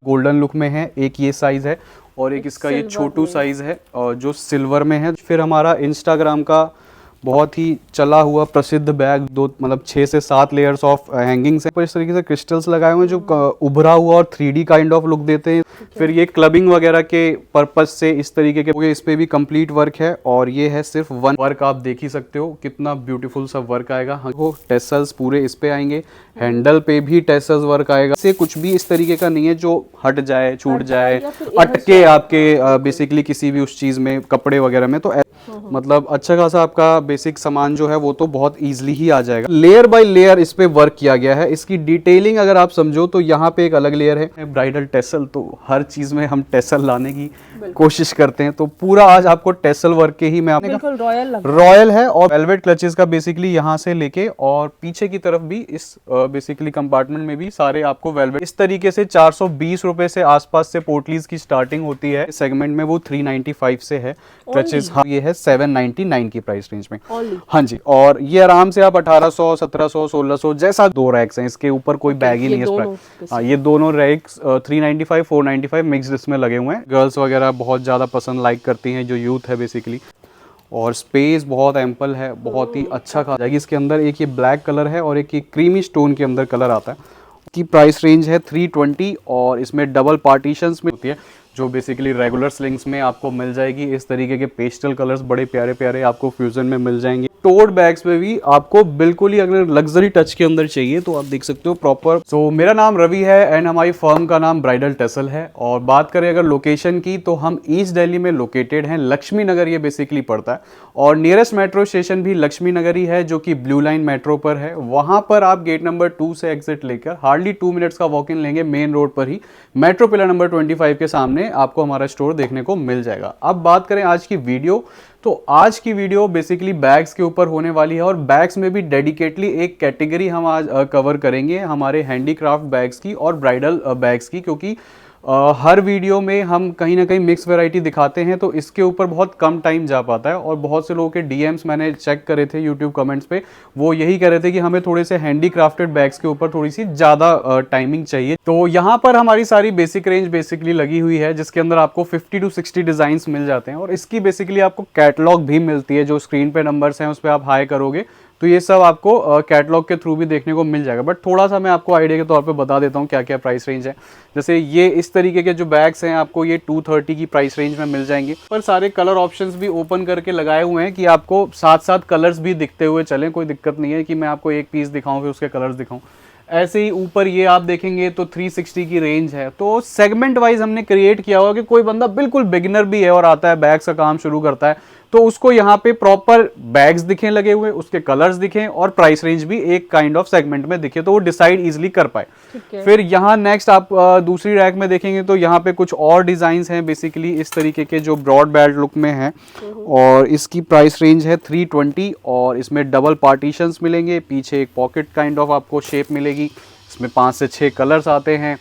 Golden look में है, एक ये साइज़ है और एक इसका ये छोटू साइज़ है जो सिल्वर में है। फिर हमारा इंस्टाग्राम का बहुत ही चला हुआ प्रसिद्ध बैग, दो मतलब 6 से 7 लेयर्स ऑफ हैंगिंग्स हैं। इस तरीके से क्रिस्टल्स लगाए हुए हैं जो उभरा हुआ और 3D काइंड ऑफ लुक देते हैं। फिर ये क्लबिंग वगैरह के पर्पस से इस तरीके के, इस पे भी कंप्लीट वर्क है और ये है सिर्फ वन वर्क। आप देख ही सकते हो कितना ब्यूटीफुल सा वर्क आएगा। वो टेसल्स पूरे इस पे आएंगे, हैंडल पे भी टेसल्स वर्क आएगा। से कुछ भी इस तरीके का नहीं है जो हट जाए, छूट जाए, अटके आपके बेसिकली किसी भी उस चीज में, कपड़े वगैरह में। तो मतलब अच्छा खासा आपका बेसिक सामान जो है वो तो बहुत इजीली ही आ जाएगा। लेयर बाय लेयर इस पे वर्क किया गया है। इसकी डिटेलिंग अगर आप समझो तो यहाँ पे एक अलग लेयर है ब्राइडल टेसल। तो हर चीज में हम टेसल लाने की कोशिश करते हैं, तो पूरा आज आपको टेसल वर्क के ही मैं आपने बिल्कुल रॉयल है। और वेलवेट क्लचेस का बेसिकली यहाँ से लेके और पीछे की तरफ भी इस बेसिकली कंपार्टमेंट में भी सारे आपको वेलवेट। इस तरीके से 420 रुपए से आसपास से पोटलीज की स्टार्टिंग होती है। सेगमेंट में वो 395 से है क्लचेस। हाँ, ये है 799 की प्राइस रेंज में। हाँ जी, और ये आराम से आप 1800, 1700, 1600 जैसा, 2 रैक्स हैं, इसके ऊपर कोई बैग ही नहीं है। हाँ, ये दोनों रैक्स 395, 495 मिक्स इसमें लगे हुए हैं। गर्ल्स वगैरह बहुत ज़्यादा पसंद लाइक करती हैं, जो यूथ है बेसिकली। और स्पेस बहुत एम्पल है, बहुत ही अच्छा खा जाएगी। इसके अंदर एक ये ब्लैक कलर है और एक ये क्रीमी स्टोन के अंदर कलर आता है। की प्राइस रेंज है 320 और इसमें डबल पार्टीशंस में होती है जो बेसिकली रेगुलर स्लिंग्स में आपको मिल जाएगी। इस तरीके के पेस्टल कलर्स बड़े प्यारे प्यारे आपको फ्यूजन में मिल जाएंगे। टोट बैग्स में भी आपको बिल्कुल ही अगर लग्जरी टच के अंदर चाहिए तो आप देख सकते हो प्रॉपर। सो मेरा नाम रवि है एंड हमारी फर्म का नाम ब्राइडल टेसल है। और बात करें अगर लोकेशन की तो हम ईस्ट दिल्ली में लोकेटेड हैं, लक्ष्मी नगर ये बेसिकली पड़ता है। और नियरेस्ट मेट्रो स्टेशन भी लक्ष्मी नगर ही है जो कि ब्लू लाइन मेट्रो पर है। वहां पर आप गेट नंबर 2 से एग्जिट लेकर हार्डली 2 मिनट्स का वॉक इन लेंगे, मेन रोड पर ही मेट्रो पिलर नंबर 25 के सामने आपको हमारा स्टोर देखने को मिल जाएगा। अब बात करें आज की वीडियो, तो आज की वीडियो बेसिकली बैग्स के ऊपर होने वाली है। और बैग्स में भी डेडिकेटली एक कैटेगरी हम आज कवर करेंगे हमारे हैंडीक्राफ्ट बैग्स की और ब्राइडल बैग्स की, क्योंकि हर वीडियो में हम कहीं ना कहीं मिक्स वैरायटी दिखाते हैं तो इसके ऊपर बहुत कम टाइम जा पाता है। और बहुत से लोगों के डीएम्स मैंने चेक करे थे यूट्यूब कमेंट्स पे, वो यही कह रहे थे कि हमें थोड़े से हैंडीक्राफ्टेड बैग्स के ऊपर थोड़ी सी ज़्यादा टाइमिंग चाहिए। तो यहाँ पर हमारी सारी बेसिक रेंज बेसिकली लगी हुई है जिसके अंदर आपको 50 to 60 डिज़ाइंस मिल जाते हैं। और इसकी बेसिकली आपको कैटलॉग भी मिलती है, जो स्क्रीन पे नंबर्स हैं उस पर आप हाई करोगे तो ये सब आपको कैटलॉग के थ्रू भी देखने को मिल जाएगा। बट थोड़ा सा मैं आपको आइडिया के तौर पे बता देता हूँ क्या क्या प्राइस रेंज है। जैसे ये इस तरीके के जो बैग्स हैं आपको ये 230 की प्राइस रेंज में मिल जाएंगे। पर सारे कलर ऑप्शंस भी ओपन करके लगाए हुए हैं कि आपको साथ साथ कलर्स भी दिखते हुए चलें। कोई दिक्कत नहीं है कि मैं आपको एक पीस दिखाऊं फिर उसके कलर्स दिखाऊं। ऐसे ही ऊपर ये आप देखेंगे तो 360 की रेंज है। तो सेगमेंट वाइज हमने क्रिएट किया हुआ कि कोई बंदा बिल्कुल बिगिनर भी है और आता है बैग्स का काम शुरू करता है तो उसको यहाँ पे प्रॉपर बैग्स दिखें लगे हुए, उसके कलर्स दिखें और प्राइस रेंज भी एक काइंड ऑफ सेगमेंट में दिखे तो वो डिसाइड इजीली कर पाए। फिर यहाँ नेक्स्ट आप दूसरी रैक में देखेंगे तो यहाँ पे कुछ और डिजाइन्स हैं बेसिकली इस तरीके के जो ब्रॉड बेल्ट लुक में है। और इसकी प्राइस रेंज है 320 और इसमें डबल पार्टीशंस मिलेंगे, पीछे एक पॉकेट काइंड ऑफ आपको शेप मिलेगी। इसमें 5 से 6 कलर्स आते हैं।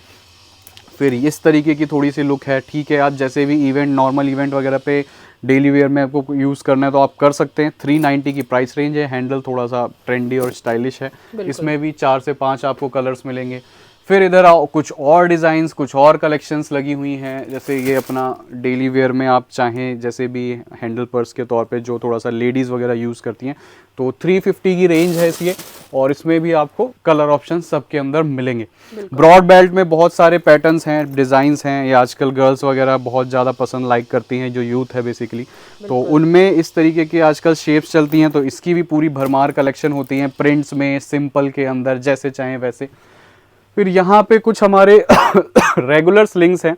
फिर इस तरीके की थोड़ी सी लुक है। ठीक है, आप जैसे भी इवेंट, नॉर्मल इवेंट वगैरह पे डेली वेयर में आपको यूज़ करना है तो आप कर सकते हैं। 390 की प्राइस रेंज है। हैंडल थोड़ा सा ट्रेंडी और स्टाइलिश है। इसमें भी 4 से 5 आपको कलर्स मिलेंगे। फिर इधर आओ, कुछ और डिज़ाइंस, कुछ और कलेक्शंस लगी हुई हैं। जैसे ये अपना डेली वेयर में आप चाहें जैसे भी हैंडल पर्स के तौर पे जो थोड़ा सा लेडीज़ वगैरह यूज़ करती हैं तो 350 की रेंज है इसकी। और इसमें भी आपको कलर ऑप्शन सबके अंदर मिलेंगे। ब्रॉड बेल्ट में बहुत सारे पैटर्न्स हैं, डिज़ाइंस हैं। ये आजकल गर्ल्स वगैरह बहुत ज़्यादा पसंद लाइक करती हैं, जो यूथ है बेसिकली। तो उनमें इस तरीके की आजकल शेप्स चलती हैं तो इसकी भी पूरी भरमार कलेक्शन होती हैं, प्रिंट्स में, सिंपल के अंदर, जैसे चाहें वैसे। फिर यहाँ पे कुछ हमारे रेगुलर स्लिंग्स हैं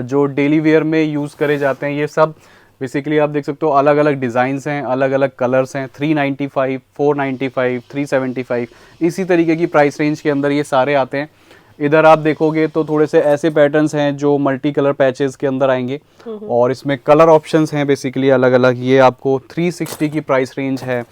जो डेली वेयर में यूज़ करे जाते हैं। ये सब बेसिकली आप देख सकते हो अलग अलग डिज़ाइंस हैं, अलग अलग कलर्स हैं। 395, 495, 375 इसी तरीके की प्राइस रेंज के अंदर ये सारे आते हैं। इधर आप देखोगे तो थोड़े से ऐसे पैटर्न्स हैं जो मल्टी कलर पैचेस के अंदर आएंगे और इसमें कलर ऑप्शंस हैं बेसिकली अलग अलग। ये आपको 360 की प्राइस रेंज है।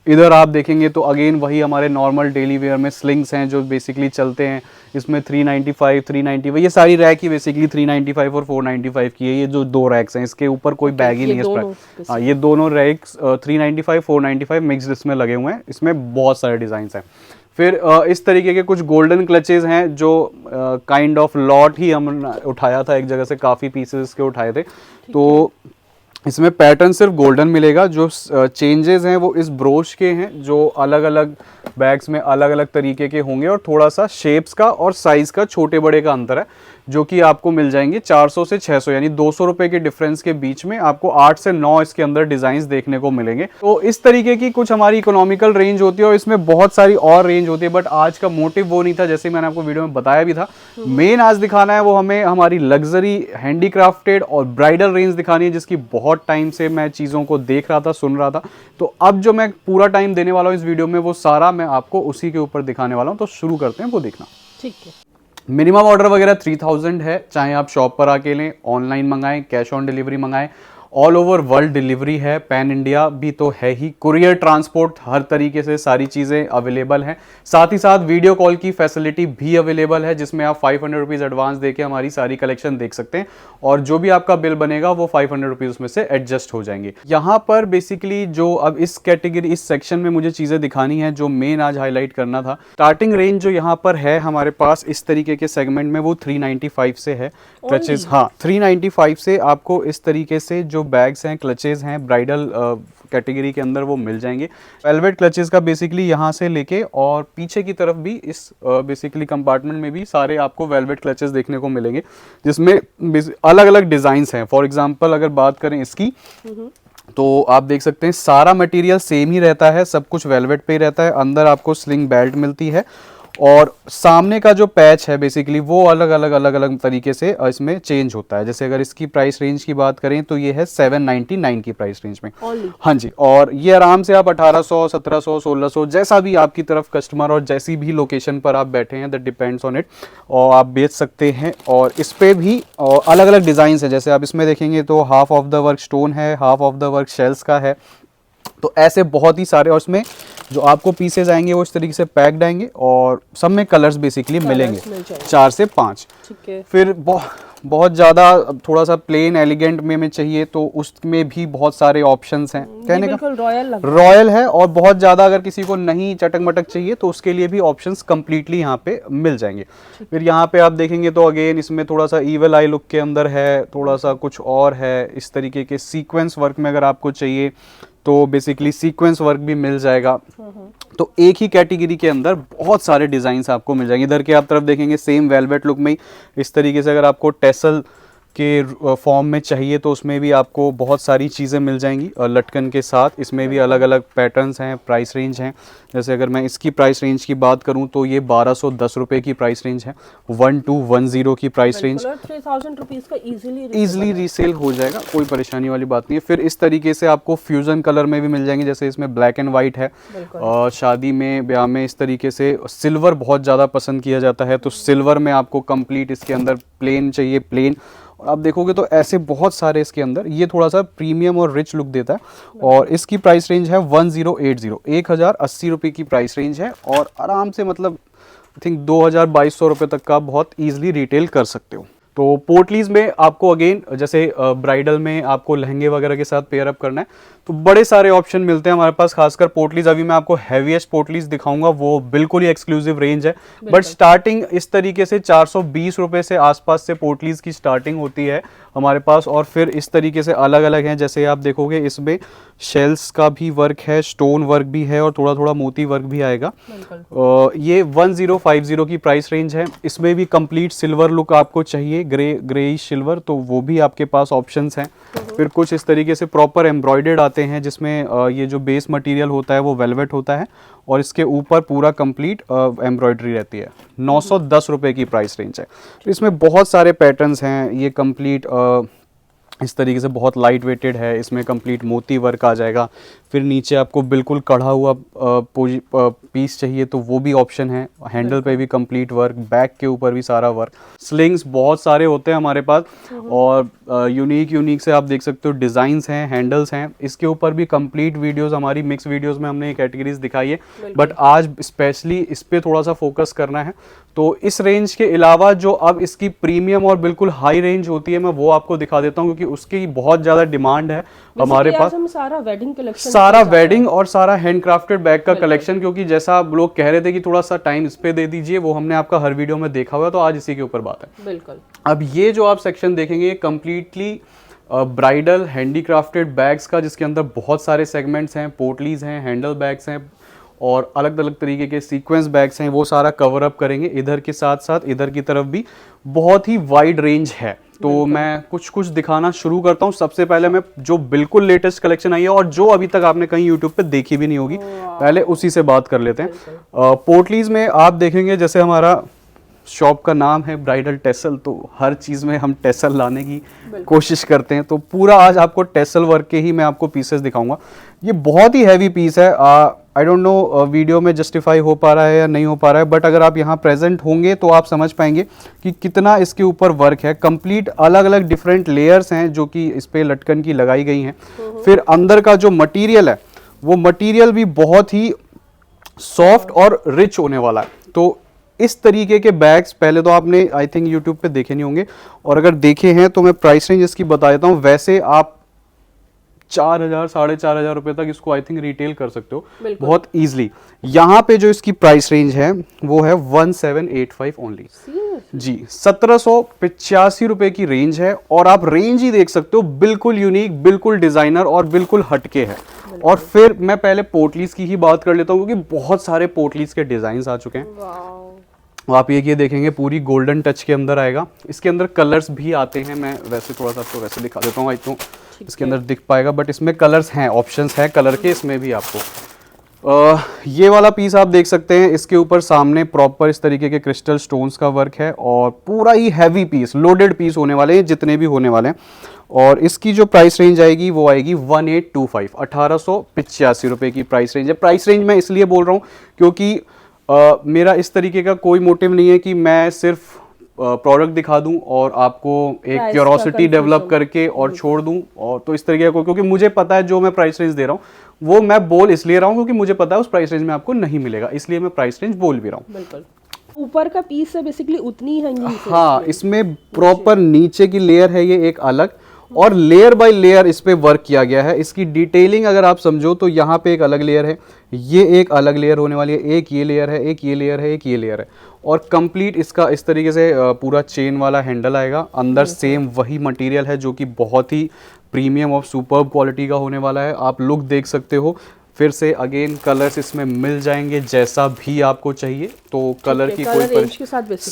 इधर आप देखेंगे तो अगेन वही हमारे नॉर्मल डेली वेयर में स्लिंग्स हैं जो बेसिकली चलते हैं। इसमें 395, 390 ये सारी रैक ही बेसिकली 395 और 495 की है। ये जो 2 रैक्स हैं इसके ऊपर कोई बैग ही नहीं है। हाँ, ये दोनों रैक्स 395, 495 मिक्स्ड इसमें लगे हुए हैं। इसमें बहुत सारे डिज़ाइंस हैं। फिर इस तरीके के कुछ गोल्डन क्लचेज हैं जो काइंड ऑफ लॉट ही हम उठाया था एक जगह से, काफ़ी पीसेस के उठाए थे। तो इसमें पैटर्न सिर्फ गोल्डन मिलेगा, जो चेंजेस हैं वो इस ब्रोच के हैं, जो अलग अलग बैग्स में अलग अलग तरीके के होंगे और थोड़ा सा शेप्स का और साइज का छोटे बड़े का अंतर है, जो कि आपको मिल जाएंगे 400 से 600 यानी 200 रुपए के डिफरेंस के बीच में आपको 8 से 9 इसके अंदर डिजाइन देखने को मिलेंगे। तो इस तरीके की कुछ हमारी इकोनॉमिकल रेंज होती है और इसमें बहुत सारी और रेंज होती है, बट आज का मोटिव वो नहीं था, जैसे मैंने आपको वीडियो में बताया भी था। मेन आज दिखाना है वो हमें हमारी लग्जरी हैंडीक्राफ्टेड और ब्राइडल रेंज दिखानी है, जिसकी बहुत टाइम से मैं चीज़ों को देख रहा था, सुन रहा था। तो अब जो मैं पूरा टाइम देने वाला हूँ इस वीडियो में वो सारा मैं आपको उसी के ऊपर दिखाने वाला हूँ। तो शुरू करते हैं, वो देखना। ठीक है। मिनिमम ऑर्डर वगैरह 3000 है, चाहे आप शॉप पर आके लें, ऑनलाइन मंगाएं, कैश ऑन डिलीवरी मंगाएं, ऑल ओवर वर्ल्ड डिलीवरी है, पैन इंडिया भी तो है ही, कुरियर ट्रांसपोर्ट हर तरीके से सारी चीज़ें अवेलेबल हैं। साथ ही साथ वीडियो कॉल की फैसिलिटी भी अवेलेबल है, जिसमें आप 500 रुपीज़ एडवांस देके हमारी सारी कलेक्शन देख सकते हैं और जो भी आपका बिल बनेगा वो 500 रुपीज़ उसमें से एडजस्ट हो जाएंगे। यहाँ पर बेसिकली जो अब इस कैटेगरी इस सेक्शन में मुझे चीज़ें दिखानी है जो मेन आज हाईलाइट करना था। स्टार्टिंग रेंज जो यहाँ पर है हमारे पास इस तरीके के सेगमेंट में वो 395 से है क्लचेज। हाँ, 395 से आपको इस तरीके से जो बैग्स हैं, क्लचेज हैं, ब्राइडल कैटेगरी के अंदर वो मिल जाएंगे। वेलवेट क्लचेज का बेसिकली यहाँ से लेके और पीछे की तरफ भी इस बेसिकली कंपार्टमेंट में भी सारे आपको वेलवेट क्लचेज देखने को मिलेंगे, जिसमें अलग अलग डिज़ाइंस हैं। फॉर एग्जांपल अगर बात करें इसकी, तो आप देख सकते हैं सारा मटेरियल सेम ही रहता है, सब कुछ वेलवेट पे ही रहता है। अंदर आपको स्लिंग बेल्ट मिलती है और सामने का जो पैच है बेसिकली वो अलग अलग तरीके से इसमें चेंज होता है। जैसे अगर इसकी प्राइस रेंज की बात करें तो ये है 799 की प्राइस रेंज में। हाँ जी, और ये आराम से आप 1800, 1700, 1600 जैसा भी आपकी तरफ कस्टमर और जैसी भी लोकेशन पर आप बैठे हैं, दैट डिपेंड्स ऑन इट, और आप बेच सकते हैं। और इस पे भी अलग अलग डिज़ाइन है, जैसे आप इसमें देखेंगे तो half of the work stone है, half of the work shells का है। तो ऐसे बहुत ही सारे, और उसमें जो आपको पीसेज आएंगे वो इस तरीके से पैक्ड आएंगे और सब में कलर्स बेसिकली मिलेंगे 4 से 5। ठीक है। फिर बहुत ज़्यादा थोड़ा सा प्लेन एलिगेंट में चाहिए तो उसमें भी बहुत सारे ऑप्शंस हैं। कहने का रॉयल है, और बहुत ज़्यादा अगर किसी को नहीं चटक मटक चाहिए तो उसके लिए भी ऑप्शंस कंप्लीटली यहाँ पे मिल जाएंगे। फिर यहाँ पे आप देखेंगे तो अगेन इसमें थोड़ा सा ईवल आई लुक के अंदर है, थोड़ा सा कुछ और है। इस तरीके के सीक्वेंस वर्क में अगर आपको चाहिए तो बेसिकली सीक्वेंस वर्क भी मिल जाएगा। तो एक ही कैटेगरी के अंदर बहुत सारे डिज़ाइंस आपको मिल जाएंगे। इधर के आप तरफ देखेंगे सेम वेलवेट लुक में इस तरीके से अगर आपको टेसल के फॉर्म में चाहिए तो उसमें भी आपको बहुत सारी चीज़ें मिल जाएंगी और लटकन के साथ। इसमें भी अलग अलग पैटर्न्स हैं, प्राइस रेंज हैं। जैसे अगर मैं इसकी प्राइस रेंज की बात करूं तो ये 1210 रुपये की प्राइस रेंज है, 1210 की प्राइस रेंज। 3000 रुपीज़ का ईजिली रीसेल हो जाएगा, कोई परेशानी वाली बात नहीं है। फिर इस तरीके से आपको फ्यूजन कलर में भी मिल जाएंगे, जैसे इसमें ब्लैक एंड वाइट है और शादी में, ब्याह में इस तरीके से सिल्वर बहुत ज़्यादा पसंद किया जाता है, तो सिल्वर में आपको कंप्लीट इसके अंदर प्लेन चाहिए, प्लेन। आप देखोगे तो ऐसे बहुत सारे इसके अंदर, ये थोड़ा सा प्रीमियम और रिच लुक देता है। और इसकी प्राइस रेंज है 1080, 1080 रुपये की प्राइस रेंज है और आराम से मतलब आई थिंक 2200 रुपये तक का बहुत ईजिली रिटेल कर सकते हो। तो पोटलीज में आपको अगेन जैसे ब्राइडल में आपको लहंगे वगैरह के साथ पेयर अप करना है तो बड़े सारे ऑप्शन मिलते हैं हमारे पास, खासकर पोटलीज। अभी मैं आपको हैवीएस्ट पोटलीज दिखाऊंगा, वो बिल्कुल ही एक्सक्लूसिव रेंज है, बट स्टार्टिंग इस तरीके से 420 रुपये से आसपास से पोटलीज की स्टार्टिंग होती है हमारे पास। और फिर इस तरीके से अलग अलग हैं, जैसे आप देखोगे इसमें शेल्स का भी वर्क है, स्टोन वर्क भी है और थोड़ा थोड़ा मोती वर्क भी आएगा। ये 1050 की प्राइस रेंज है। इसमें भी कंप्लीट सिल्वर लुक आपको चाहिए, ग्रे सिल्वर, तो वो भी आपके पास ऑप्शंस हैं। फिर कुछ इस तरीके से प्रॉपर एम्ब्रॉयडर्ड आते हैं, जिसमें ये जो बेस मटेरियल होता है वो वेलवेट होता है और इसके ऊपर पूरा कंप्लीट एम्ब्रॉयडरी रहती है। 910 रुपये की प्राइस रेंज है। तो इसमें बहुत सारे पैटर्न्स हैं। ये कंप्लीट इस तरीके से बहुत लाइट वेटेड है, इसमें कंप्लीट मोती वर्क आ जाएगा। फिर नीचे आपको बिल्कुल कढ़ा हुआ पीस चाहिए तो वो भी ऑप्शन है। हैंडल पे भी कंप्लीट वर्क, बैक के ऊपर भी सारा वर्क। स्लिंग्स बहुत सारे होते हैं हमारे पास और यूनिक से आप देख सकते हो डिज़ाइंस हैं, हैंडल्स हैं। इसके ऊपर भी कंप्लीट वीडियोस हमारी मिक्स वीडियोस में हमने कैटेगरीज दिखाई है, बट आज स्पेशली इस पे थोड़ा सा फोकस करना है। तो इस रेंज के अलावा जो अब इसकी प्रीमियम और बिल्कुल हाई रेंज होती है, मैं वो आपको दिखा देता हूँ, क्योंकि उसकी बहुत ज़्यादा डिमांड है हमारे पास। हम सारा वेडिंग कलेक्शन, सारा वेडिंग और सारा हैंडक्राफ्टेड बैग का कलेक्शन, क्योंकि जैसा आप लोग कह रहे थे कि थोड़ा सा टाइम इस पे दे दीजिए, वो हमने आपका हर वीडियो में देखा हुआ है, तो आज इसी के ऊपर बात है। बिल्कुल। अब ये जो आप सेक्शन देखेंगे, ये कंप्लीटली ब्राइडल हैंडीक्राफ्टेड बैग्स का, जिसके अंदर बहुत सारे सेगमेंट्स हैं, पोटलीज हैं, हैंडल बैग्स हैं और अलग अलग तरीके के सीक्वेंस बैग्स हैं, वो सारा कवर अप करेंगे। इधर के साथ साथ इधर की तरफ भी बहुत ही वाइड रेंज है, तो मैं कुछ कुछ दिखाना शुरू करता हूँ। सबसे पहले मैं जो बिल्कुल लेटेस्ट कलेक्शन आई है और जो अभी तक आपने कहीं यूट्यूब पे देखी भी नहीं होगी, पहले उसी से बात कर लेते हैं। पोटलीज में आप देखेंगे, जैसे हमारा शॉप का नाम है ब्राइडल टेसल, तो हर चीज़ में हम टेसल लाने की कोशिश करते हैं, तो पूरा आज आपको टेसल वर्क के ही मैं आपको पीसेस दिखाऊंगा। ये बहुत ही हैवी पीस है, आई डोंट नो वीडियो में जस्टिफाई हो पा रहा है या नहीं हो पा रहा है, बट अगर आप यहाँ प्रेजेंट होंगे तो आप समझ पाएंगे कि कितना इसके ऊपर वर्क है। कंप्लीट अलग अलग डिफरेंट लेयर्स हैं जो कि इस पे लटकन की लगाई गई हैं। फिर अंदर का जो मटीरियल है, वो मटीरियल भी बहुत ही सॉफ्ट और रिच होने वाला है। तो इस तरीके के बैग्स पहले तो आपने आई थिंक यूट्यूब पे देखे नहीं होंगे, और अगर देखे हैं तो मैं प्राइस रेंज इसकी बता देता हूँ। वैसे आप 4,000 4,500 रुपए तक इसको आई थिंक रिटेल कर सकते हो बहुत इजीली। यहाँ पे जो इसकी प्राइस रेंज है वो है 1785 ओनली जी, 1785 रुपए की रेंज है। और आप रेंज ही देख सकते हो, बिल्कुल यूनिक, बिल्कुल डिजाइनर और बिल्कुल हटके है। और फिर मैं पहले पोटलीज की ही बात कर लेता हूँ, क्योंकि बहुत सारे पोटलीज के डिजाइन आ चुके हैं। आप ये देखेंगे पूरी गोल्डन टच के अंदर आएगा। इसके अंदर कलर्स भी आते हैं, मैं वैसे थोड़ा सा आपको वैसे दिखा देता हूँ, आई तो इसके अंदर दिख पाएगा, बट इसमें कलर्स हैं, ऑप्शंस हैं कलर के इसमें भी आपको। ये वाला पीस आप देख सकते हैं, इसके ऊपर सामने प्रॉपर इस तरीके के क्रिस्टल स्टोन्स का वर्क है और पूरा ही हैवी पीस, लोडेड पीस होने वाले हैं जितने भी होने वाले हैं। और इसकी जो प्राइस रेंज आएगी वो आएगी 1825, 1885 रुपये की प्राइस रेंज है। प्राइस रेंज मैं इसलिए बोल रहा हूँ क्योंकि मेरा इस तरीके का कोई मोटिव नहीं है कि मैं सिर्फ प्रोडक्ट दिखा दूं और आपको एक क्यूरोसिटी डेवलप करके और छोड़ दूं, और तो इस तरीके का, क्योंकि मुझे पता है जो मैं प्राइस रेंज दे रहा हूं वो मैं बोल इसलिए रहा हूं क्योंकि मुझे पता है उस प्राइस रेंज में आपको नहीं मिलेगा, इसलिए मैं प्राइस रेंज बोल भी रहा हूं। बिल्कुल। ऊपर का पीस है बेसिकली उतनी है, हाँ, इसमें प्रॉपर नीचे की लेयर है ये एक अलग, और लेयर बाय लेयर इस पे वर्क किया गया है। इसकी डिटेलिंग अगर आप समझो तो यहाँ पे एक अलग लेयर है, ये एक अलग लेयर होने वाली है, एक ये लेयर है, एक ये लेयर है, एक ये लेयर है, और कंप्लीट इसका इस तरीके से पूरा चेन वाला हैंडल आएगा। अंदर सेम वही मटेरियल है जो कि बहुत ही प्रीमियम और सुपर्ब क्वालिटी का होने वाला है। आप लुक देख सकते हो। फिर से अगेन कलर्स इसमें मिल जाएंगे जैसा भी आपको चाहिए, तो कलर की कोई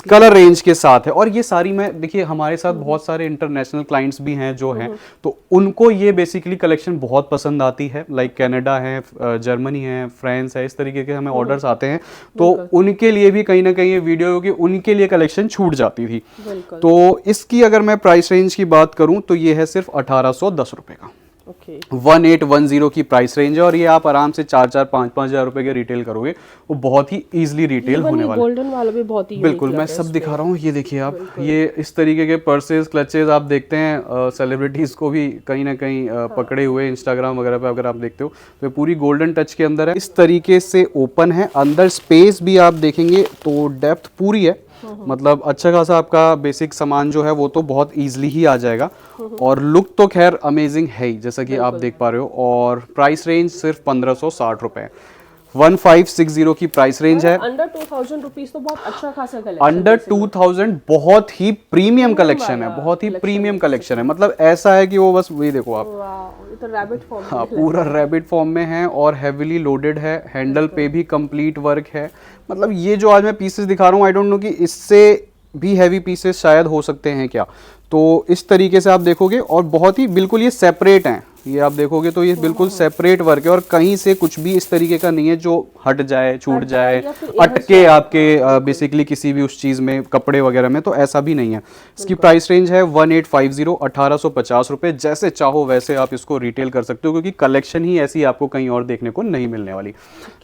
कलर रेंज के साथ है। और ये सारी मैं देखिए हमारे साथ बहुत सारे इंटरनेशनल क्लाइंट्स भी हैं जो हैं, तो उनको ये बेसिकली कलेक्शन बहुत पसंद आती है। लाइक कनाडा है, जर्मनी है, फ्रांस है, इस तरीके के हमें ऑर्डर्स आते हैं, तो उनके लिए भी कहीं ना कहीं ये वीडियो होगी, उनके लिए कलेक्शन छूट जाती थी। तो इसकी अगर मैं प्राइस रेंज की बात करूं तो ये है सिर्फ 1810 रुपए का। 1810 की प्राइस रेंज है, और ये आप आराम से 4-4, 5-5 हजार रुपए के रिटेल करोगे, वो बहुत ही इजीली रिटेल होने वाला है। गोल्डन वाला भी बहुत ही बिल्कुल, मैं सब दिखा रहा हूँ। ये देखिए आप, ये इस तरीके के पर्सेस, क्लचेस आप देखते हैं सेलिब्रिटीज को भी कहीं ना कहीं पकड़े हुए इंस्टाग्राम वगैरह पे अगर आप देखते हो, तो पूरी गोल्डन टच के अंदर है, इस तरीके से ओपन है। अंदर स्पेस भी आप देखेंगे तो डेप्थ पूरी है, मतलब अच्छा खासा आपका बेसिक सामान जो है वो तो बहुत इजीली ही आ जाएगा। और लुक तो खैर अमेजिंग है ही, जैसा कि आप देख पा रहे हो। और प्राइस रेंज सिर्फ 1560 रुपए, 1560 की प्राइस रेंज है। अंडर 2000 रुपीस तो बहुत अच्छा खासा कलेक्शन, अंडर 2000 बहुत ही प्रीमियम कलेक्शन है, बहुत ही प्रीमियम कलेक्शन है। मतलब ऐसा है कि वो बस वही देखो आप, ये तो रैबिट फॉर्म, हाँ पूरा रैबिट फॉर्म में है और हेविली लोडेड है। हैंडल पे भी कंप्लीट वर्क है। मतलब ये जो आज मैं पीसेस दिखा रहा हूँ, आई डोंट नो कि इससे भी हैवी पीसेस शायद हो सकते हैं क्या। तो इस तरीके से आप देखोगे, और बहुत ही बिल्कुल ये सेपरेट हैं, ये आप देखोगे तो ये बिल्कुल सेपरेट वर्क है, और कहीं से कुछ भी इस तरीके का नहीं है जो हट जाए, छूट जाए, अटके आपके बेसिकली किसी भी उस चीज़ में, कपड़े वगैरह में, तो ऐसा भी नहीं है। इसकी प्राइस रेंज है 1850, 1850 रुपये। जैसे चाहो वैसे आप इसको रिटेल कर सकते हो, क्योंकि कलेक्शन ही ऐसी आपको कहीं और देखने को नहीं मिलने वाली।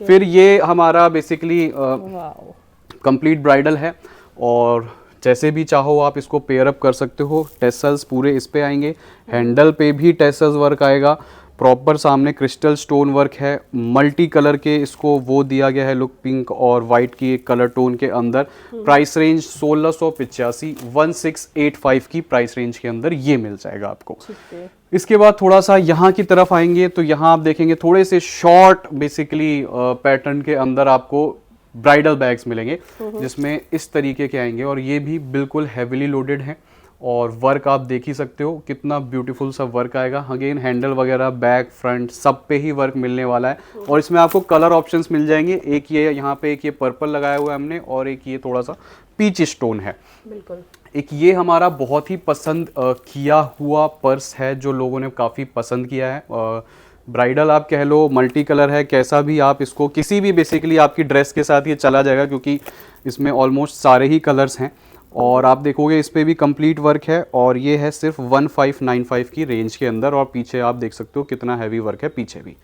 फिर ये हमारा बेसिकली कंप्लीट ब्राइडल है, और जैसे भी चाहो आप इसको पेयर अप कर सकते हो। टेसल्स पूरे इस पे आएंगे, हैंडल पे भी टेसल्स वर्क आएगा, प्रॉपर सामने क्रिस्टल स्टोन वर्क है, मल्टी कलर के इसको वो दिया गया है लुक, पिंक और वाइट की एक कलर टोन के अंदर। प्राइस रेंज 1685 1685 की प्राइस रेंज के अंदर ये मिल जाएगा आपको। इसके बाद थोड़ा सा यहाँ की तरफ आएंगे तो यहाँ आप देखेंगे थोड़े से शॉर्ट बेसिकली पैटर्न के अंदर आपको ब्राइडल बैग्स मिलेंगे, जिसमें इस तरीके के आएंगे और ये भी बिल्कुल हेविली लोडेड हैं और वर्क आप देख ही सकते हो कितना ब्यूटीफुल सा वर्क आएगा। अगेन हैंडल वगैरह बैक फ्रंट सब पे ही वर्क मिलने वाला है और इसमें आपको कलर ऑप्शंस मिल जाएंगे। एक ये यहाँ पे, एक ये पर्पल लगाया हुआ है हमने और एक ये थोड़ा सा पीच स्टोन है। बिल्कुल। एक ये हमारा बहुत ही पसंद किया हुआ पर्स है जो लोगों ने काफ़ी पसंद किया है। ब्राइडल आप कह लो, मल्टी कलर है, कैसा भी आप इसको किसी भी बेसिकली आपकी ड्रेस के साथ ये चला जाएगा क्योंकि इसमें ऑलमोस्ट सारे ही कलर्स हैं। और आप देखोगे इस पे भी कंप्लीट वर्क है और ये है सिर्फ 1595 की रेंज के अंदर और पीछे आप देख सकते हो कितना हैवी वर्क है पीछे भी।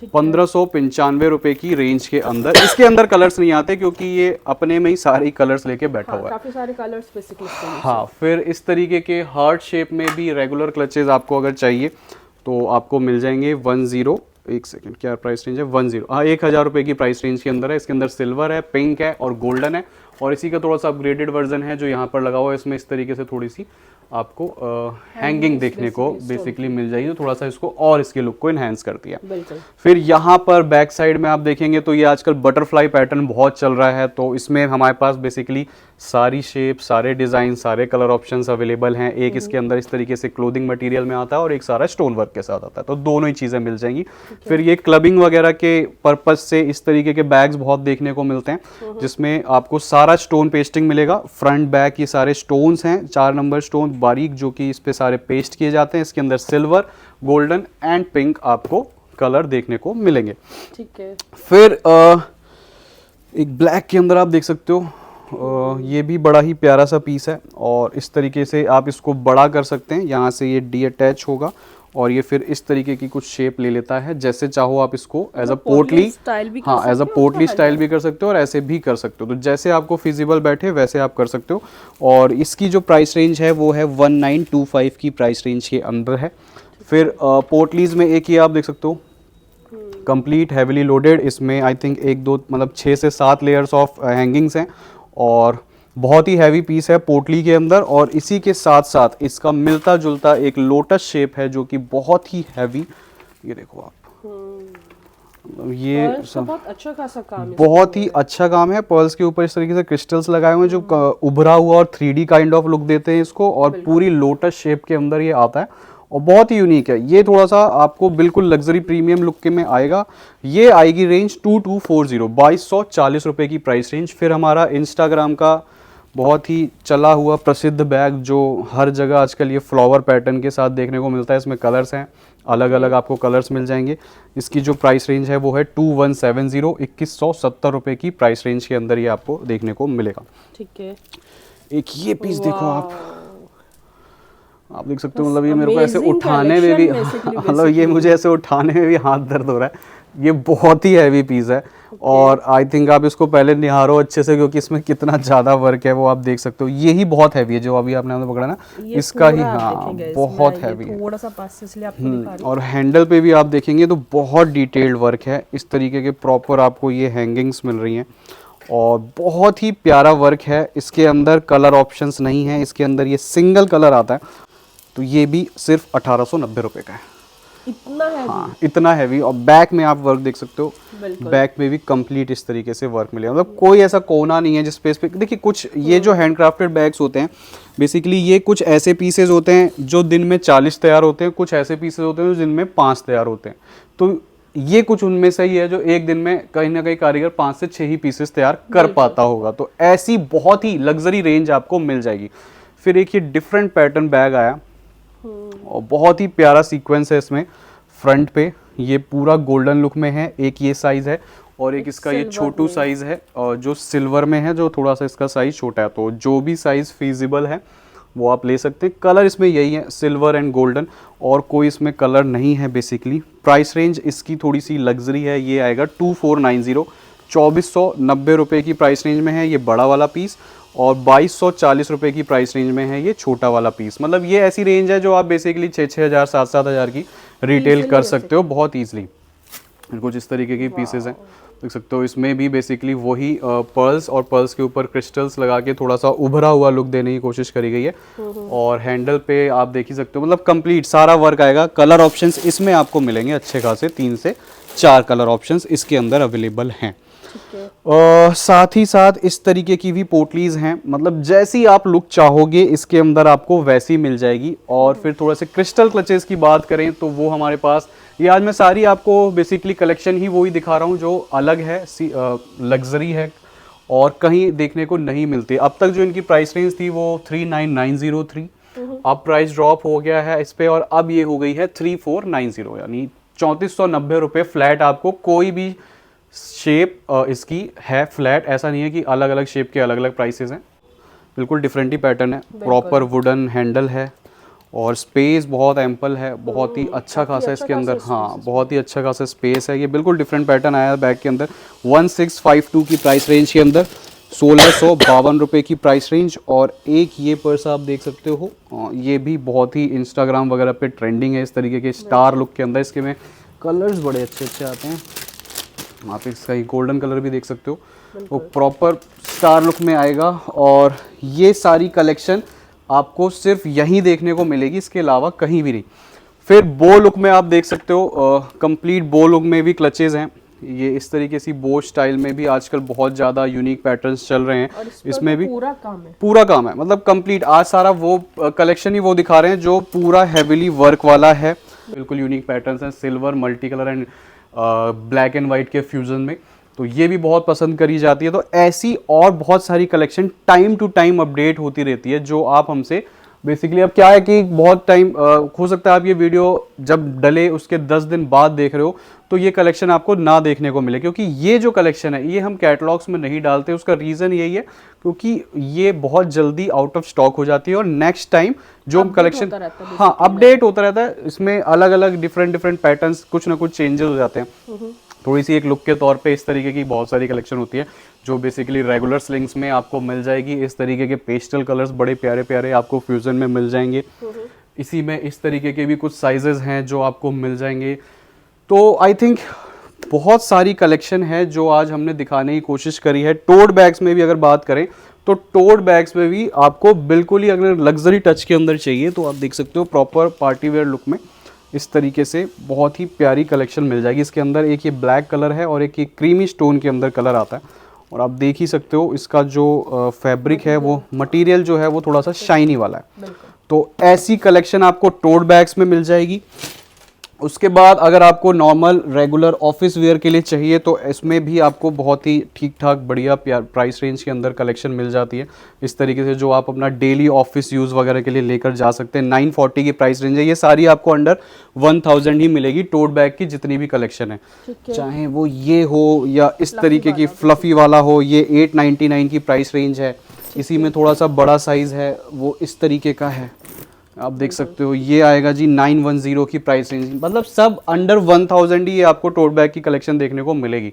1595 रुपए की रेंज के अंदर। इसके अंदर कलर्स नहीं आते क्योंकि ये अपने में ही सारे कलर्स लेके बैठा हुआ है। काफी सारे कलर्स बेसिकली। हाँ, फिर इस तरीके के हार्ट शेप में भी रेगुलर क्लचेज आपको अगर चाहिए तो आपको मिल जाएंगे 1 सेकेंड, क्या प्राइस रेंज है? 1000 रुपए की प्राइस रेंज के अंदर है। इसके अंदर सिल्वर है, पिंक है और गोल्डन है और इसी का थोड़ा सा अपग्रेडेड वर्जन है जो यहाँ पर लगा हुआ है। इसमें इस तरीके से थोड़ी सी आपको हैंगिंग देखने को बेसिकली मिल जाएगी, तो थोड़ा सा इसको और इसके लुक को इनहेंस करती है। फिर यहाँ पर बैक साइड में आप देखेंगे तो ये आजकल बटरफ्लाई पैटर्न बहुत चल रहा है, तो इसमें हमारे पास बेसिकली सारी शेप, सारे डिज़ाइन, सारे कलर ऑप्शंस अवेलेबल हैं। एक इसके अंदर इस तरीके से क्लोथिंग मटेरियल में आता है और एक सारा स्टोन वर्क के साथ आता है, तो दोनों ही चीज़ें मिल जाएंगी। फिर ये क्लबिंग वगैरह के पर्पज से इस तरीके के बैग्स बहुत देखने को मिलते हैं जिसमें आपको सारा स्टोन पेस्टिंग मिलेगा। फ्रंट बैक ये सारे स्टोन्स हैं, 4 नंबर स्टोन बारीक जो कि इस पे सारे पेस्ट किए जाते हैं। इसके अंदर सिल्वर, गोल्डन एंड पिंक आपको कलर देखने को मिलेंगे। ठीक है। फिर एक ब्लैक के अंदर आप देख सकते हो ये भी बड़ा ही प्यारा सा पीस है और इस तरीके से आप इसको बड़ा कर सकते हैं। यहाँ से ये डी अटैच होगा और ये फिर इस तरीके की कुछ शेप ले लेता है, जैसे चाहो आप इसको एज अ पोटली, हाँ एज अ पोटली स्टाइल भी कर सकते हो और ऐसे भी कर सकते हो, तो जैसे आपको फिजिबल बैठे वैसे आप कर सकते हो। और इसकी जो प्राइस रेंज है वो है 1925 की प्राइस रेंज के अंदर है। फिर पोटलीज में एक ही आप देख सकते हो कंप्लीट हैविली लोडेड, इसमें आई थिंक 6 से 7 लेयर्स ऑफ हैंगिंग्स हैं और बहुत ही हैवी पीस है पोटली के अंदर। और इसी के साथ साथ इसका मिलता जुलता एक लोटस शेप है जो कि बहुत ही हैवी, ये देखो आप, ये बहुत अच्छा खासा काम है, बहुत ही अच्छा काम है। पर्ल्स के ऊपर इस तरीके से क्रिस्टल्स लगाए हुए हैं जो उभरा हुआ और 3D काइंड ऑफ लुक देते हैं इसको, और पूरी लोटस शेप के अंदर ये आता है और बहुत ही यूनिक है। ये थोड़ा सा आपको बिल्कुल लग्जरी प्रीमियम लुक के में आएगा। ये आएगी रेंज 2240 2240 रुपए की प्राइस रेंज। फिर हमारा इंस्टाग्राम का बहुत ही चला हुआ प्रसिद्ध बैग जो हर जगह आजकल ये फ्लावर पैटर्न के साथ देखने को मिलता है, इसमें कलर्स हैं, अलग अलग आपको कलर्स मिल जाएंगे। इसकी जो प्राइस रेंज है वो है 2170 2170 रुपए की प्राइस रेंज के अंदर ये आपको देखने को मिलेगा। ठीक है। एक ये पीस देखो आप देख सकते हो, मतलब ये मेरे को ऐसे उठाने में भी मतलब ये मुझे ऐसे उठाने में भी हाथ दर्द हो रहा है। ये बहुत ही हैवी पीस है और आई थिंक आप इसको पहले निहारो अच्छे से क्योंकि इसमें कितना ज़्यादा वर्क है वो आप देख सकते हो। ये ही बहुत हैवी है जो अभी आपने पकड़ा ना, इसका ही, हाँ बहुत हैवी है, थोड़ा सा पास से इसलिए आपको दिखा रही हूं। और हैंडल पे भी आप देखेंगे तो बहुत डिटेल्ड वर्क है। इस तरीके के प्रॉपर आपको ये हैंगिंग्स मिल रही हैं और बहुत ही प्यारा वर्क है। इसके अंदर कलर ऑप्शंस नहीं है, इसके अंदर ये सिंगल कलर आता है, तो ये भी सिर्फ 1890 रुपये का है। इतना हैवी? हाँ इतना हैवी। और बैक में आप वर्क देख सकते हो, बैक में भी कंप्लीट इस तरीके से वर्क मिलेगा, मतलब कोई ऐसा कोना नहीं है जिस पे देखिए कुछ ये जो हैंडक्राफ्टेड बैग्स होते हैं बेसिकली ये कुछ ऐसे पीसेज होते हैं जो दिन में 40 तैयार होते हैं, कुछ ऐसे पीसेज होते हैं जो दिन में 5 तैयार होते हैं, तो ये कुछ उनमें से ही है जो एक दिन में कहीं ना कहीं कारीगर 5 से 6 ही पीसेस तैयार कर पाता होगा। तो ऐसी बहुत ही लग्जरी रेंज आपको मिल जाएगी। फिर एक ये डिफरेंट पैटर्न बैग आया और बहुत ही प्यारा सीक्वेंस है इसमें। फ्रंट पे ये पूरा गोल्डन लुक में है, एक ये साइज है और एक इसका ये छोटू साइज है और जो सिल्वर में है, जो थोड़ा सा इसका साइज छोटा है, तो जो भी साइज फीजिबल है वो आप ले सकते हैं। कलर इसमें यही है, सिल्वर एंड गोल्डन, और कोई इसमें कलर नहीं है बेसिकली। प्राइस रेंज इसकी थोड़ी सी लग्जरी है, ये आएगा 2490 2490 रुपये की प्राइस रेंज में है ये बड़ा वाला पीस। और 2240 रुपए की प्राइस रेंज में है ये छोटा वाला पीस। मतलब ये ऐसी रेंज है जो आप बेसिकली 6-6 हज़ार 7-7 हज़ार की रिटेल कर सकते हो बहुत ईजिली। कुछ इस तरीके की पीसेज हैं, देख सकते हो। इसमें भी बेसिकली वही पर्ल्स और पर्ल्स के ऊपर क्रिस्टल्स लगा के थोड़ा सा उभरा हुआ लुक देने की कोशिश करी गई है। और हैंडल पे आप देख ही सकते हो, मतलब कंप्लीट सारा वर्क आएगा। कलर ऑप्शंस इसमें आपको मिलेंगे अच्छे खासे, 3 से 4 कलर ऑप्शंस इसके अंदर अवेलेबल हैं। साथ ही साथ इस तरीके की भी पोटलीज हैं, मतलब जैसी आप लुक चाहोगे इसके अंदर आपको वैसी मिल जाएगी। और फिर थोड़ा से क्रिस्टल क्लचेस की बात करें तो वो हमारे पास, ये आज मैं सारी आपको बेसिकली कलेक्शन ही वही दिखा रहा हूँ जो अलग है, लग्जरी है और कहीं देखने को नहीं मिलती। अब तक जो इनकी प्राइस रेंज थी वो 39,903, अब प्राइस ड्रॉप हो गया है इस पे और अब ये हो गई है 3490, यानी 3490 रुपये फ्लैट। आपको कोई भी शेप इसकी है फ्लैट, ऐसा नहीं है कि अलग अलग शेप के अलग अलग प्राइसेस हैं, बिल्कुल डिफरेंट ही पैटर्न है। प्रॉपर वुडन हैंडल है और स्पेस बहुत एम्पल है, बहुत ही अच्छा खासा इसके अंदर, हाँ बहुत ही अच्छा खासा स्पेस है। ये बिल्कुल डिफरेंट पैटर्न आया है बैग के अंदर। 1652 की प्राइस रेंज के अंदर 1652 रुपये की प्राइस रेंज। और एक ये पर्स आप देख सकते हो, ये भी बहुत ही इंस्टाग्राम वगैरह पे ट्रेंडिंग है, इस तरीके के स्टार लुक के अंदर। इसके में कलर्स बड़े अच्छे अच्छे आते हैं, आप इसका ही गोल्डन कलर भी देख सकते हो, वो प्रॉपर स्टार लुक में आएगा। और ये सारी कलेक्शन आपको सिर्फ यहीं देखने को मिलेगी, इसके अलावा कहीं भी नहीं। फिर बो लुक में आप देख सकते हो, कंप्लीट बो लुक में भी क्लचेज हैं। ये इस तरीके से बो स्टाइल में भी आजकल बहुत ज़्यादा यूनिक पैटर्न्स चल रहे हैं। इसमें भी पूरा काम है, मतलब कंप्लीट आज सारा वो कलेक्शन ही वो दिखा रहे हैं जो पूरा हैवीली वर्क वाला है। बिल्कुल यूनिक पैटर्न्स हैं, silver, multi colour and black and white के फ्यूजन में, तो ये भी बहुत पसंद करी जाती है। तो ऐसी और बहुत सारी collection time to time update होती रहती है, जो आप हमसे बेसिकली, अब क्या है कि बहुत टाइम हो सकता है आप ये वीडियो जब डले उसके 10 दिन बाद देख रहे हो तो ये कलेक्शन आपको ना देखने को मिले, क्योंकि ये जो कलेक्शन है ये हम कैटलॉग्स में नहीं डालते। उसका रीज़न यही है क्योंकि ये बहुत जल्दी आउट ऑफ स्टॉक हो जाती है और नेक्स्ट टाइम जो कलेक्शन, हाँ अपडेट होता रहता है, इसमें अलग अलग डिफरेंट पैटर्न्स, कुछ ना कुछ चेंजेस हो जाते हैं। थोड़ी सी एक लुक के तौर पे इस तरीके की बहुत सारी कलेक्शन होती है जो बेसिकली रेगुलर स्लिंग्स में आपको मिल जाएगी। इस तरीके के पेस्टल कलर्स बड़े प्यारे प्यारे आपको फ्यूजन में मिल जाएंगे। इसी में इस तरीके के भी कुछ साइजेस हैं जो आपको मिल जाएंगे। तो आई थिंक बहुत सारी कलेक्शन है जो आज हमने दिखाने की कोशिश करी है। टोट बैग्स में भी अगर बात करें तो टोट बैग्स में भी आपको बिल्कुल ही अगर लग्जरी टच के अंदर चाहिए तो आप देख सकते हो प्रॉपर पार्टी वेयर लुक में इस तरीके से बहुत ही प्यारी कलेक्शन मिल जाएगी। इसके अंदर एक ये ब्लैक कलर है और एक ये क्रीमी स्टोन के अंदर कलर आता है। और आप देख ही सकते हो इसका जो फैब्रिक है, वो मटेरियल जो है वो थोड़ा सा शाइनी वाला है। तो ऐसी कलेक्शन आपको टोट बैग्स में मिल जाएगी। उसके बाद अगर आपको नॉर्मल रेगुलर ऑफिस वेयर के लिए चाहिए तो इसमें भी आपको बहुत ही ठीक ठाक बढ़िया प्राइस रेंज के अंदर कलेक्शन मिल जाती है, इस तरीके से जो आप अपना डेली ऑफिस यूज़ वगैरह के लिए लेकर जा सकते हैं। 940 की प्राइस रेंज है। ये सारी आपको अंडर 1000 ही मिलेगी टोट बैग की जितनी भी कलेक्शन है, चाहे वो ये हो या इस तरीके की फ्लफी वाला हो। ये 899 की प्राइस रेंज है। इसी में थोड़ा सा बड़ा साइज़ है वो इस तरीके का है, आप देख सकते हो। ये आएगा जी 910 की प्राइस रेंज, मतलब सब अंडर 1000 ही आपको टोट बैग की कलेक्शन देखने को मिलेगी।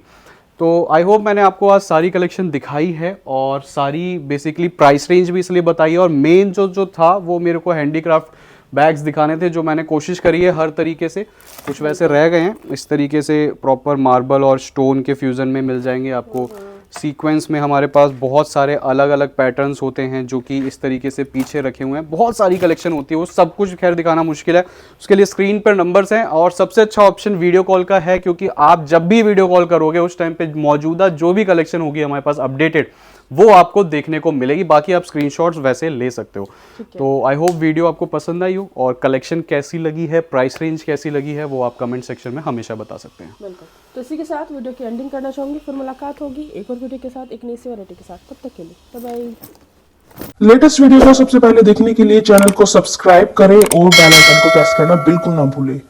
तो आई होप मैंने आपको आज सारी कलेक्शन दिखाई है और सारी बेसिकली प्राइस रेंज भी इसलिए बताई है। और मेन जो था वो मेरे को हैंडीक्राफ्ट बैग्स दिखाने थे जो मैंने कोशिश करी है हर तरीके से। कुछ वैसे रह गए हैं, इस तरीके से प्रॉपर मार्बल और स्टोन के फ्यूजन में मिल जाएंगे आपको। सीक्वेंस में हमारे पास बहुत सारे अलग अलग पैटर्न्स होते हैं जो कि इस तरीके से पीछे रखे हुए हैं। बहुत सारी कलेक्शन होती है, वो सब कुछ खैर दिखाना मुश्किल है, उसके लिए स्क्रीन पर नंबर्स हैं। और सबसे अच्छा ऑप्शन वीडियो कॉल का है, क्योंकि आप जब भी वीडियो कॉल करोगे उस टाइम पे मौजूदा जो भी कलेक्शन होगी हमारे पास अपडेटेड वो आपको देखने को मिलेगी। बाकी आप स्क्रीनशॉट्स वैसे ले सकते हो। तो आई होप वीडियो आपको पसंद आई हो और कलेक्शन कैसी लगी है, प्राइस रेंज कैसी लगी है, वो आप कमेंट सेक्शन में हमेशा बता सकते हैं। बिल्कुल। तो इसी के साथ वीडियो की एंडिंग करना चाहूंगी, फिर मुलाकात होगी एक और वीडियो के साथ, एक नई सी वैरायटी के साथ। तब तक के लिए बाय बाय। लेटेस्ट वीडियो को सबसे पहले देखने के लिए चैनल को सब्सक्राइब करें और बेल आइकन को प्रेस करना बिल्कुल ना भूलें।